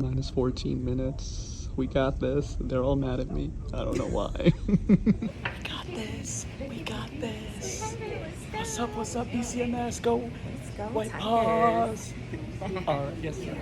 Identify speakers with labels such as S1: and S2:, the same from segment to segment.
S1: Minus 14 minutes. We got this. They're all mad at me. I don't know why.
S2: Got this. We got this. What's up, BCMS? Go. White Paws. All right, yes, sir.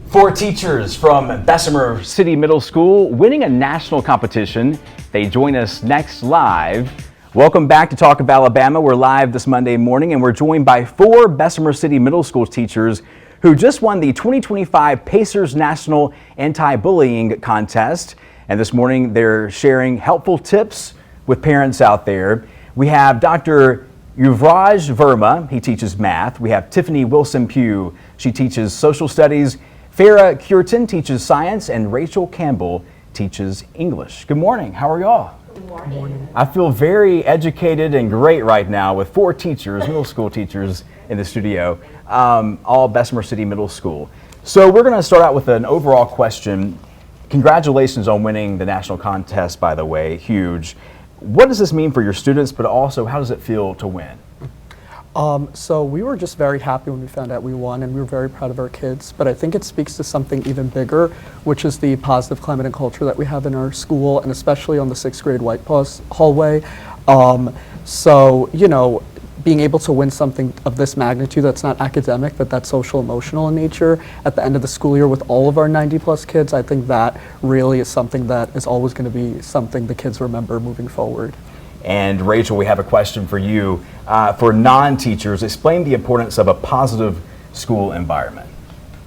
S3: Four teachers from Bessemer City Middle School winning a national competition. They join us next live. Welcome back to Talk of Alabama. We're live this Monday morning and we're joined by four Bessemer City Middle School teachers who just won the 2025 Pacers National Anti-Bullying Contest. And this morning they're sharing helpful tips with parents out there. We have Dr. Yuvraj Verma, he teaches math. We have Tiffany Wilson-Pugh, she teaches social studies. Farah Curtin teaches science, and Rachel Campbell teaches English. Good morning, how are y'all?
S4: Good morning.
S3: I feel very educated and great right now with four teachers, middle school teachers in the studio, all Bessemer City Middle School. So we're gonna start out with an overall question. Congratulations on winning the national contest, by the way, huge. What does this mean for your students, but also how does it feel to win?
S1: So we were just very happy when we found out we won, and we were very proud of our kids. But I think it speaks to something even bigger, which is the positive climate and culture that we have in our school, and especially on the 6th grade White Paws hallway. So, you know, being able to win something of this magnitude that's not academic, but that's social emotional in nature at the end of the school year with all of our 90+ kids, I think that really is something that is always going to be something the kids remember moving forward.
S3: And Rachel, we have a question for you. For non-teachers, explain the importance of a positive school environment.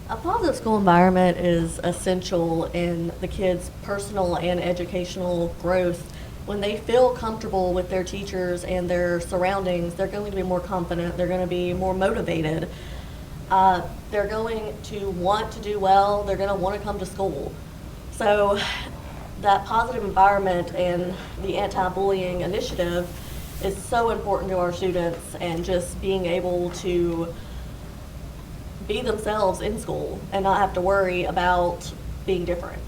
S4: A positive school environment is essential in the kids' personal and educational growth. When they feel comfortable with their teachers and their surroundings, they're going to be more confident, they're going to be more motivated. They're going to want to do well, they're going to want to come to school. So that positive environment and the anti-bullying initiative is so important to our students, and just being able to be themselves in school and not have to worry about being different.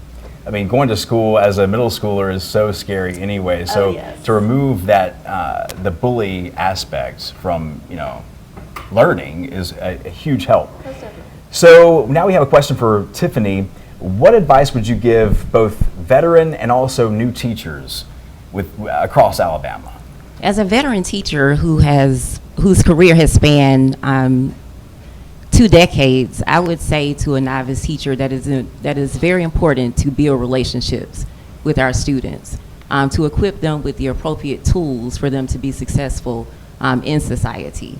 S3: I mean, going to school as a middle schooler is so scary anyway. So
S4: yes.
S3: to remove that, the bully aspect from, learning is a huge help.
S4: Most definitely.
S3: So now we have a question for Tiffany. What advice would you give both veteran and also new teachers across Alabama?
S5: As a veteran teacher whose career has spanned 2 decades, I would say to a novice teacher that is very important to build relationships with our students, to equip them with the appropriate tools for them to be successful in society.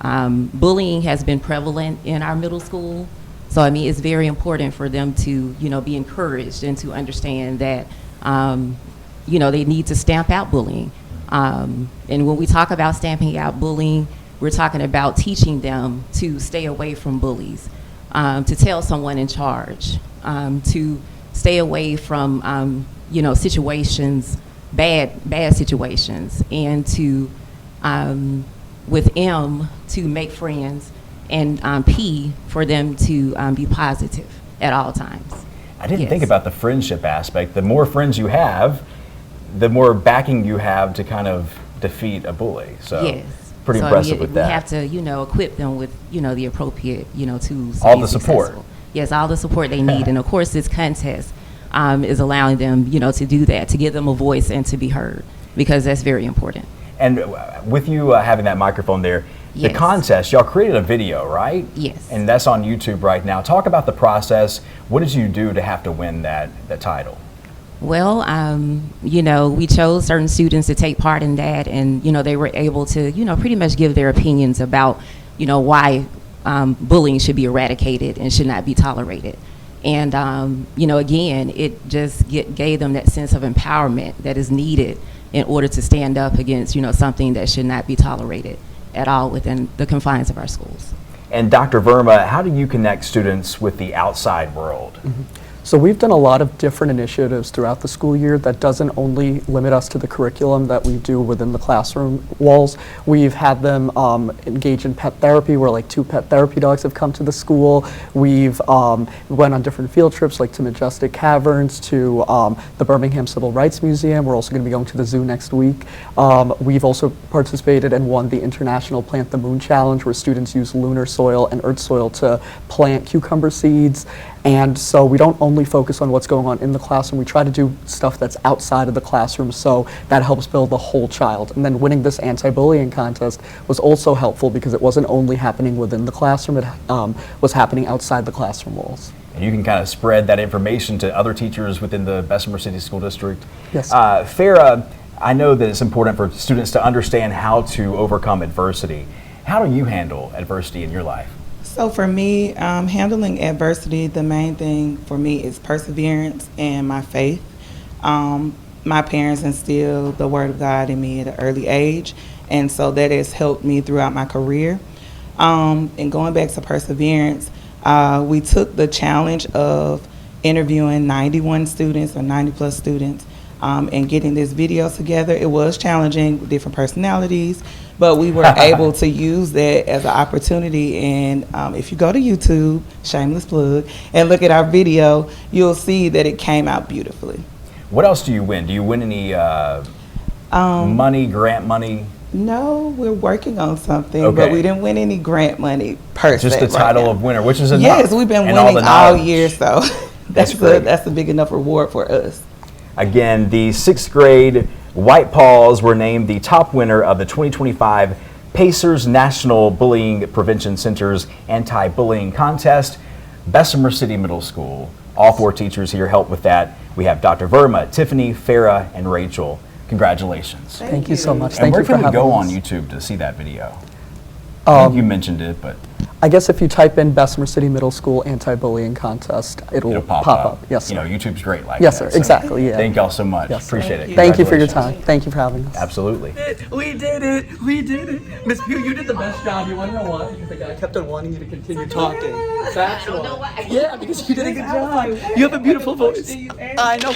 S5: Bullying has been prevalent in our middle school, so I mean it's very important for them to be encouraged and to understand that they need to stamp out bullying. And when we talk about stamping out bullying, we're talking about teaching them to stay away from bullies, to tell someone in charge, to stay away from, situations, bad situations, and to, with M, to make friends, and P, for them to be positive at all times.
S3: I didn't
S5: Yes.
S3: think about the friendship aspect. The more friends you have, the more backing you have to kind of defeat a bully. So.
S5: Yes.
S3: Pretty
S5: So,
S3: impressive with
S5: we
S3: that.
S5: have to, equip them with, the appropriate, tools. to
S3: All
S5: be
S3: the support.
S5: successful. Yes, all the support they need. And of course, this contest is allowing them, to do that, to give them a voice and to be heard, because that's very important.
S3: And with you having that microphone there, the
S5: Yes.
S3: contest, y'all created a video, right?
S5: Yes.
S3: And that's on YouTube right now. Talk about the process. What did you do to have to win that title?
S5: Well, we chose certain students to take part in that, and, they were able to, pretty much give their opinions about, why bullying should be eradicated and should not be tolerated. And, again, it just gave them that sense of empowerment that is needed in order to stand up against, something that should not be tolerated at all within the confines of our schools.
S3: And Dr. Verma, how do you connect students with the outside world?
S1: Mm-hmm. So we've done a lot of different initiatives throughout the school year that doesn't only limit us to the curriculum that we do within the classroom walls. We've had them engage in pet therapy, where like 2 pet therapy dogs have come to the school. We've went on different field trips, like to Majestic Caverns, to the Birmingham Civil Rights Museum. We're also going to be going to the zoo next week. We've also participated and won the International Plant the Moon Challenge, where students use lunar soil and earth soil to plant cucumber seeds. And so we don't only focus on what's going on in the classroom, we try to do stuff that's outside of the classroom, so that helps build the whole child. And then winning this anti-bullying contest was also helpful because it wasn't only happening within the classroom, it was happening outside the classroom walls.
S3: And you can kind of spread that information to other teachers within the Bessemer City School District.
S1: Yes.
S3: Farah, I know that it's important for students to understand how to overcome adversity. How do you handle adversity in your life?
S6: So for me, handling adversity, the main thing for me is perseverance and my faith. My parents instilled the Word of God in me at an early age, and so that has helped me throughout my career. And going back to perseverance, we took the challenge of interviewing 91 students or 90 plus students and getting this video together. It was challenging with different personalities, but we were able to use that as an opportunity. And if you go to YouTube, shameless plug, and look at our video, you'll see that it came out beautifully.
S3: What else do you win? Do you win any money, grant money?
S6: No, we're working on something,
S3: Okay.
S6: but we didn't win any grant money per se.
S3: Just the
S6: right
S3: title
S6: now.
S3: of winner, which is enough.
S6: Yes, we've been
S3: and
S6: winning
S3: the
S6: all
S3: knowledge.
S6: year, so
S3: That's great.
S6: that's a big enough reward for us.
S3: Again, the 6th grade White Paws were named the top winner of the 2025 Pacers National Bullying Prevention Center's Anti-Bullying Contest. Bessemer City Middle School. All 4 teachers here help with that. We have Dr. Verma, Tiffany, Farah, and Rachel. Congratulations.
S1: Thank you so much.
S3: And
S1: Thank
S3: where
S1: you for
S3: can we
S1: having
S3: go
S1: us.
S3: on YouTube to see that video? I think you mentioned it, but
S1: I guess if you type in Bessemer City Middle School Anti-Bullying Contest, it'll
S3: it'll pop
S1: up. Yes,
S3: You
S1: sir.
S3: know, YouTube's great like
S1: Yes,
S3: that.
S1: sir. Exactly, yeah.
S3: Thank y'all so much.
S1: Yes, sir.
S3: Appreciate it.
S1: Thank you for your
S3: Congratulations.
S1: time. Thank you for having us.
S3: Absolutely.
S2: We did it! We did it! Miss Pugh, you did the best job. You want to know why? Because the guy kept on wanting you to continue talking. That's why. Yeah, because you did a good job. You have a beautiful voice. I know.